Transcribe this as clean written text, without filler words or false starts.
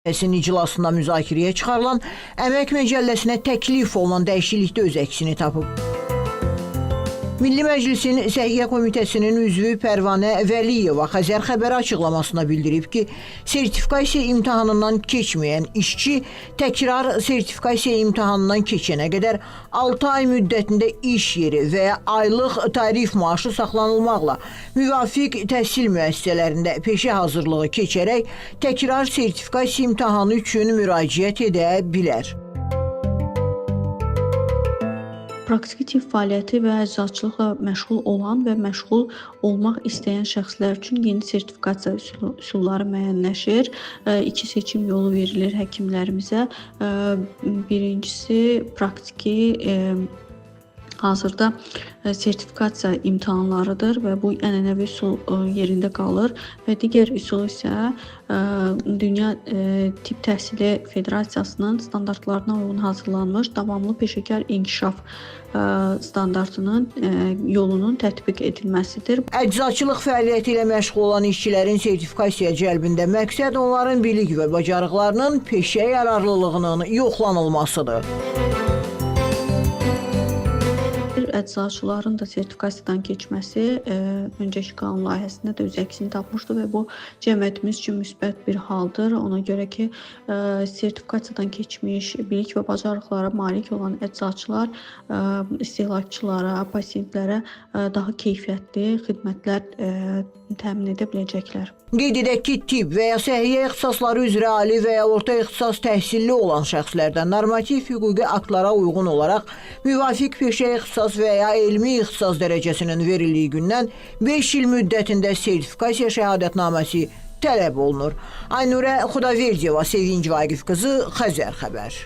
iclasında müzakirəyə çıxarılan Əmək Məcəlləsinə təklif olunan dəyişiklikdə öz əksini tapıb. Milli Məclisin Səhiyyə Komitəsinin üzvü Pərvanə Vəliyeva Xəzər xəbəri açıqlamasına bildirib ki, sertifikasiya imtahanından keçməyən işçi təkrar sertifikasiya imtahanından keçənə qədər 6 ay müddətində iş yeri və ya aylıq tarif maaşı saxlanılmaqla müvafiq təhsil müəssisələrində peşə hazırlığı keçərək təkrar sertifikasiya imtahanı üçün müraciət edə bilər. Praktiki tibb fəaliyyəti və əczaçılıqla məşğul olan və məşğul olmaq istəyən şəxslər üçün yeni sertifikasiya üsulları müəyyənləşir. İki seçim yolu verilir həkimlərimizə. Birincisi praktiki hazırda sertifikasiya imtahanlarıdır və bu ənənəvi üsul yerində qalır və digər üsul isə Dünya Tibb Təhsili Federasiyasının standartlarına uyğun hazırlanmış davamlı peşəkar inkişaf standartının yolunun tətbiq edilməsidir. Əczaçılıq fəaliyyəti ilə məşğul olan işçilərin sertifikasiya cəlbində məqsəd onların bilik və bacarıqlarının peşə yararlılığının yoxlanılmasıdır. Əczaçıların da sertifikasiyadan keçməsi öncəki qanun layihəsində də öz əksini tapmışdı və bu cəmiyyətimiz üçün müsbət bir haldır. Ona görə ki, sertifikasiyadan keçmiş, bilik və bacarıqlara malik olan əczaçılar istehlakçılara, pasientlərə daha keyfiyyətli xidmətlər təmin edə biləcəklər. Qeyd edək ki, tibb və ya səhiyyə ixtisasları üzrə ali və ya orta ixtisas təhsilli olan şəxslərdən normativ hüquqi aktlara uyğun olaraq müvafiq peşə ixtisas və ya elmi ixtisas dərəcəsinin verildiyi gündən 5 il müddətində sertifikasiya şəhadətnaməsi tələb olunur. Aynurə Xudaverdiyeva, Sevinc Vaqif qızı, Xəzər xəbər.